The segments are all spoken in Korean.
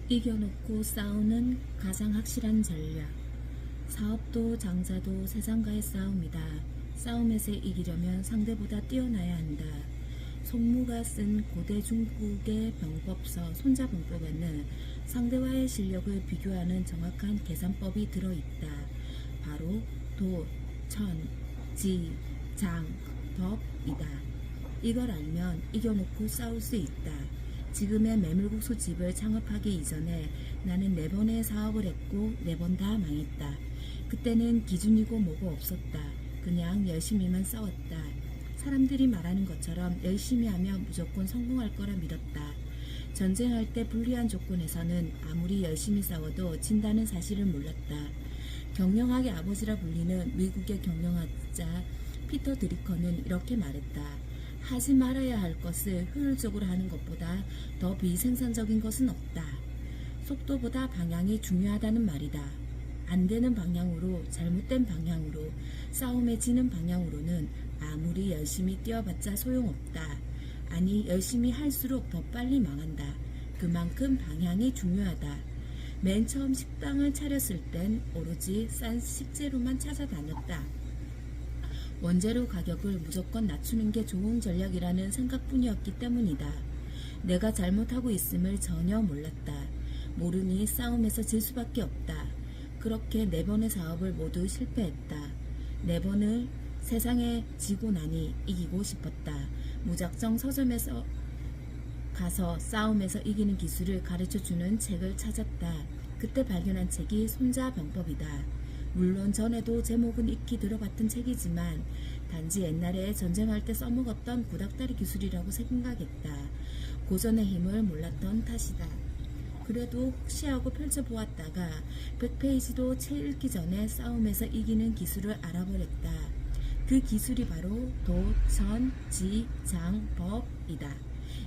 이겨놓고 싸우는 가장 확실한 전략. 사업도 장사도 세상과의 싸움이다. 싸움에서 이기려면 상대보다 뛰어나야 한다. 손무가 쓴 고대 중국의 병법서 손자병법에는 상대와의 실력을 비교하는 정확한 계산법이 들어있다. 바로 도, 천, 지, 장, 법이다. 이걸 알면 이겨놓고 싸울 수 있다. 지금의 메밀국수 집을 창업하기 이전에 나는 4번의 사업을 했고 4번 다 망했다. 그때는 기준이고 뭐고 없었다. 그냥 열심히만 싸웠다. 사람들이 말하는 것처럼 열심히 하면 무조건 성공할 거라 믿었다. 전쟁할 때 불리한 조건에서는 아무리 열심히 싸워도 진다는 사실을 몰랐다. 경영학의 아버지라 불리는 미국의 경영학자 피터 드리커는 이렇게 말했다. 하지 말아야 할 것을 효율적으로 하는 것보다 더 비생산적인 것은 없다. 속도보다 방향이 중요하다는 말이다. 안 되는 방향으로, 잘못된 방향으로, 싸움에 지는 방향으로는 아무리 열심히 뛰어봤자 소용없다. 아니, 열심히 할수록 더 빨리 망한다. 그만큼 방향이 중요하다. 맨 처음 식당을 차렸을 땐 오로지 싼 식재료만 찾아다녔다. 원재료 가격을 무조건 낮추는 게 좋은 전략이라는 생각뿐이었기 때문이다. 내가 잘못하고 있음을 전혀 몰랐다. 모르니 싸움에서 질 수밖에 없다. 그렇게 4번의 사업을 모두 실패했다. 4번을 세상에 지고 나니 이기고 싶었다. 무작정 서점에서 가서 싸움에서 이기는 기술을 가르쳐주는 책을 찾았다. 그때 발견한 책이 손자병법이다. 물론 전에도 제목은 익히 들어봤던 책이지만 단지 옛날에 전쟁할 때 써먹었던 구닥다리 기술이라고 생각했다. 고전의 힘을 몰랐던 탓이다. 그래도 혹시 하고 펼쳐보았다가 100페이지도 채 읽기 전에 싸움에서 이기는 기술을 알아버렸다. 그 기술이 바로 도, 천, 지, 장, 법이다.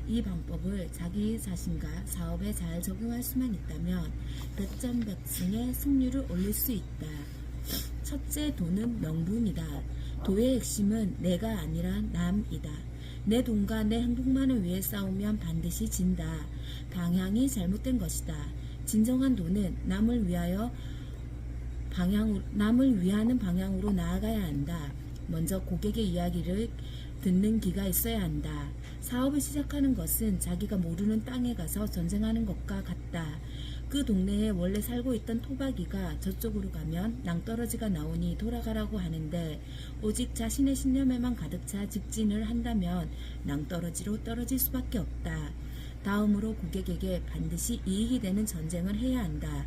이 방법을 자기 자신과 사업에 잘 적용할 수만 있다면 100점 100승의 승률을 올릴 수 있다. 첫째, 도는 명분이다. 도의 핵심은 내가 아니라 남이다. 내 돈과 내 행복만을 위해 싸우면 반드시 진다. 방향이 잘못된 것이다. 진정한 도는 남을 위하는 방향으로 나아가야 한다. 먼저 고객의 이야기를 듣는 기가 있어야 한다. 사업을 시작하는 것은 자기가 모르는 땅에 가서 전쟁하는 것과 같다. 그 동네에 원래 살고 있던 토박이가 저쪽으로 가면 낭떠러지가 나오니 돌아가라고 하는데 오직 자신의 신념에만 가득 차 직진을 한다면 낭떠러지로 떨어질 수밖에 없다. 다음으로 고객에게 반드시 이익이 되는 전쟁을 해야 한다.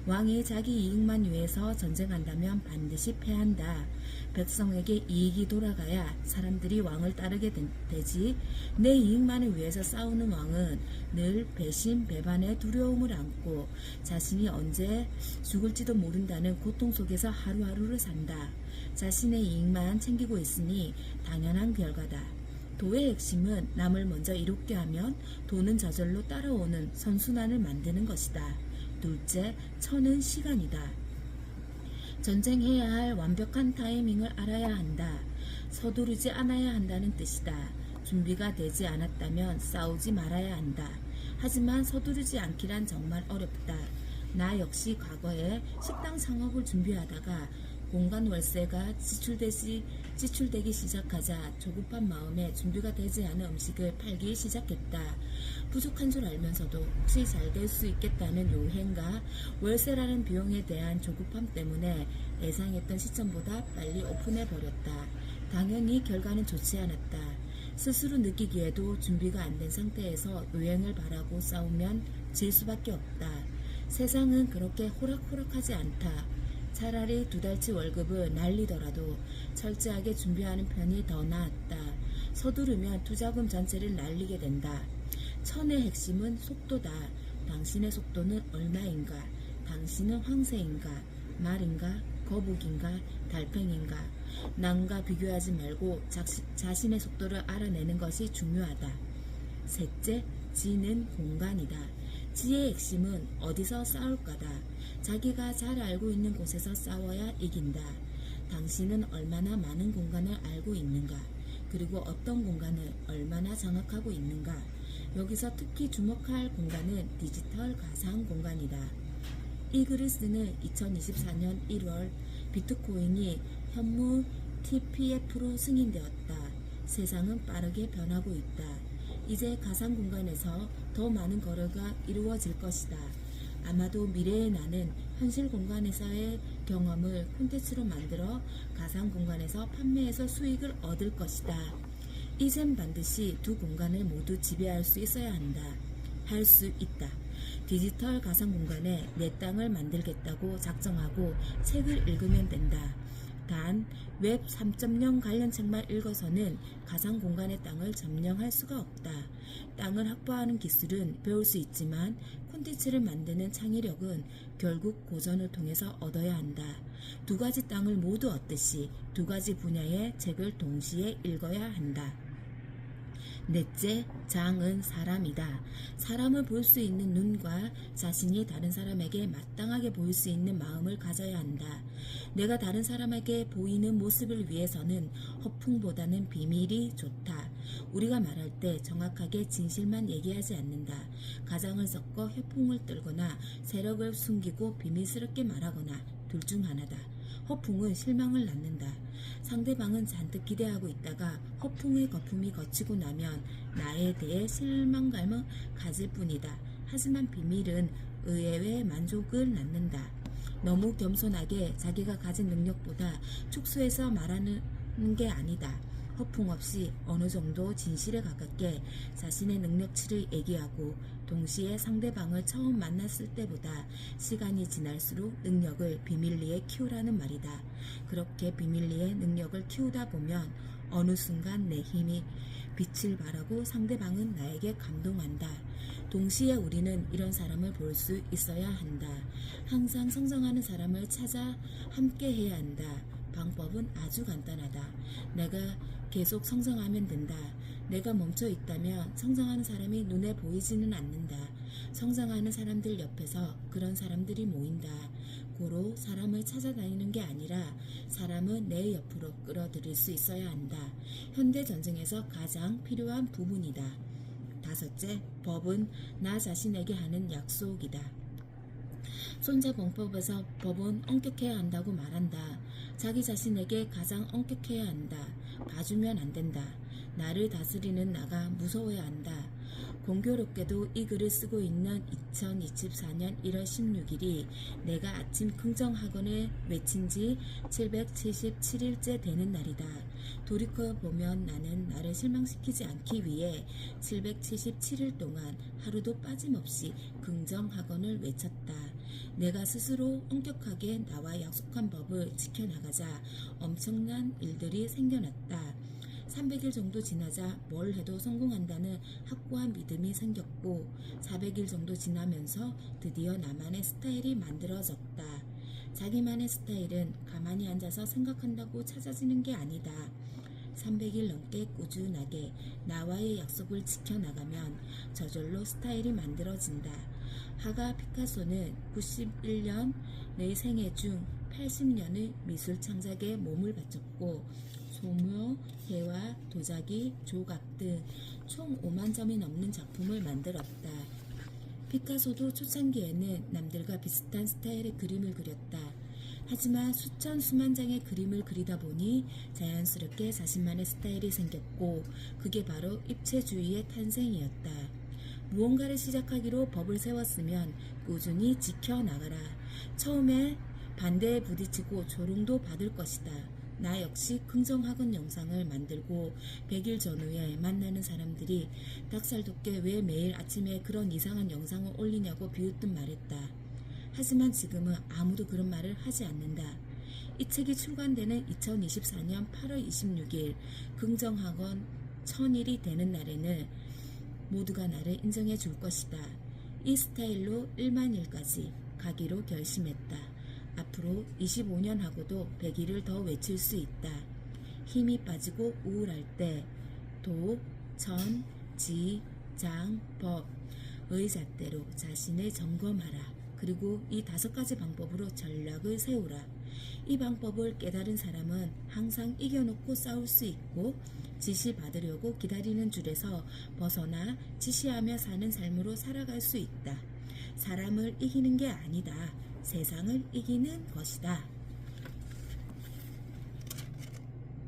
왕이 자기 이익만 위해서 전쟁한다면 반드시 패한다. 백성에게 이익이 돌아가야 사람들이 왕을 따르게 되지. 내 이익만을 위해서 싸우는 왕은 늘 배신, 배반의 두려움을 안고 자신이 언제 죽을지도 모른다는 고통 속에서 하루하루를 산다. 자신의 이익만 챙기고 있으니 당연한 결과다. 도의 핵심은 남을 먼저 이롭게 하면 도는 저절로 따라오는 선순환을 만드는 것이다. 둘째, 천은 시간이다. 전쟁해야 할 완벽한 타이밍을 알아야 한다. 서두르지 않아야 한다는 뜻이다. 준비가 되지 않았다면 싸우지 말아야 한다. 하지만 서두르지 않기란 정말 어렵다. 나 역시 과거에 식당 창업을 준비하다가 공간 월세가 지출되기 시작하자 조급한 마음에 준비가 되지 않은 음식을 팔기 시작했다. 부족한 줄 알면서도 혹시 잘 될 수 있겠다는 요행과 월세라는 비용에 대한 조급함 때문에 예상했던 시점보다 빨리 오픈해버렸다. 당연히 결과는 좋지 않았다. 스스로 느끼기에도 준비가 안 된 상태에서 요행을 바라고 싸우면 질 수밖에 없다. 세상은 그렇게 호락호락하지 않다. 차라리 2달치 월급을 날리더라도 철저하게 준비하는 편이 더 나았다. 서두르면 투자금 전체를 날리게 된다. 천의 핵심은 속도다. 당신의 속도는 얼마인가? 당신은 황새인가? 말인가? 거북인가? 달팽인가? 남과 비교하지 말고 자신의 속도를 알아내는 것이 중요하다. 셋째, 지는 공간이다. 지의 핵심은 어디서 싸울 거다. 자기가 잘 알고 있는 곳에서 싸워야 이긴다. 당신은 얼마나 많은 공간을 알고 있는가? 그리고 어떤 공간을 얼마나 장악하고 있는가? 여기서 특히 주목할 공간은 디지털 가상 공간이다. 이 글을 쓰는 2024년 1월 비트코인이 현무 TPF로 승인되었다. 세상은 빠르게 변하고 있다. 이제 가상 공간에서 더 많은 거래가 이루어질 것이다. 아마도 미래의 나는 현실 공간에서의 경험을 콘텐츠로 만들어 가상 공간에서 판매해서 수익을 얻을 것이다. 이젠 반드시 두 공간을 모두 지배할 수 있어야 한다. 할 수 있다. 디지털 가상 공간에 내 땅을 만들겠다고 작정하고 책을 읽으면 된다. 단 웹 3.0 관련 책만 읽어서는 가상 공간의 땅을 점령할 수가 없다. 땅을 확보하는 기술은 배울 수 있지만 콘텐츠를 만드는 창의력은 결국 고전을 통해서 얻어야 한다. 두 가지 땅을 모두 얻듯이 두 가지 분야의 책을 동시에 읽어야 한다. 넷째, 장은 사람이다. 사람을 볼 수 있는 눈과 자신이 다른 사람에게 마땅하게 보일 수 있는 마음을 가져야 한다. 내가 다른 사람에게 보이는 모습을 위해서는 허풍보다는 비밀이 좋다. 우리가 말할 때 정확하게 진실만 얘기하지 않는다. 가장을 섞어 협풍을 떨거나 세력을 숨기고 비밀스럽게 말하거나 둘 중 하나다. 허풍은 실망을 낳는다. 상대방은 잔뜩 기대하고 있다가 허풍의 거품이 거치고 나면 나에 대해 실망감을 가질 뿐이다. 하지만 비밀은 의외의 만족을 낳는다. 너무 겸손하게 자기가 가진 능력보다 축소해서 말하는 게 아니다. 허풍 없이 어느 정도 진실에 가깝게 자신의 능력치를 얘기하고 동시에 상대방을 처음 만났을 때보다 시간이 지날수록 능력을 비밀리에 키우라는 말이다. 그렇게 비밀리에 능력을 키우다 보면 어느 순간 내 힘이 빛을 발하고 상대방은 나에게 감동한다. 동시에 우리는 이런 사람을 볼 수 있어야 한다. 항상 성장하는 사람을 찾아 함께 해야 한다. 방법은 아주 간단하다. 내가 계속 성장하면 된다. 내가 멈춰 있다면 성장하는 사람이 눈에 보이지는 않는다. 성장하는 사람들 옆에서 그런 사람들이 모인다. 고로 사람을 찾아다니는 게 아니라 사람은 내 옆으로 끌어들일 수 있어야 한다. 현대 전쟁에서 가장 필요한 부분이다. 다섯째, 법은 나 자신에게 하는 약속이다. 손자범법에서 법은 엄격해야 한다고 말한다. 자기 자신에게 가장 엄격해야 한다. 봐주면 안 된다. 나를 다스리는 나가 무서워야 한다. 공교롭게도 이 글을 쓰고 있는 2024년 1월 16일이 내가 아침 긍정학원을 외친 지 777일째 되는 날이다. 돌이켜보면 나는 나를 실망시키지 않기 위해 777일 동안 하루도 빠짐없이 긍정학원을 외쳤다. 내가 스스로 엄격하게 나와 약속한 법을 지켜나가자 엄청난 일들이 생겨났다. 300일 정도 지나자 뭘 해도 성공한다는 확고한 믿음이 생겼고 400일 정도 지나면서 드디어 나만의 스타일이 만들어졌다. 자기만의 스타일은 가만히 앉아서 생각한다고 찾아지는 게 아니다. 300일 넘게 꾸준하게 나와의 약속을 지켜나가면 저절로 스타일이 만들어진다. 하가 피카소는 91년 내 생애 중 80년의 미술 창작에 몸을 바쳤고 소묘, 회화, 도자기, 조각 등 총 5만 점이 넘는 작품을 만들었다. 피카소도 초창기에는 남들과 비슷한 스타일의 그림을 그렸다. 하지만 수천 수만 장의 그림을 그리다 보니 자연스럽게 자신만의 스타일이 생겼고 그게 바로 입체주의의 탄생이었다. 무언가를 시작하기로 법을 세웠으면 꾸준히 지켜나가라. 처음에 반대에 부딪히고 조롱도 받을 것이다. 나 역시 긍정학원 영상을 만들고 100일 전후에 만나는 사람들이 닭살 돋게 왜 매일 아침에 그런 이상한 영상을 올리냐고 비웃듯 말했다. 하지만 지금은 아무도 그런 말을 하지 않는다. 이 책이 출간되는 2024년 8월 26일 긍정학원 1000일이 되는 날에는 모두가 나를 인정해 줄 것이다. 이 스타일로 1만 일까지 가기로 결심했다. 앞으로 25년 하고도 100일을 더 외칠 수 있다. 힘이 빠지고 우울할 때 도, 천, 지, 장, 법 의 잣대로 자신을 점검하라. 그리고 이 5가지 방법으로 전략을 세우라. 이 방법을 깨달은 사람은 항상 이겨놓고 싸울 수 있고 지시받으려고 기다리는 줄에서 벗어나 지시하며 사는 삶으로 살아갈 수 있다. 사람을 이기는 게 아니다. 세상을 이기는 것이다.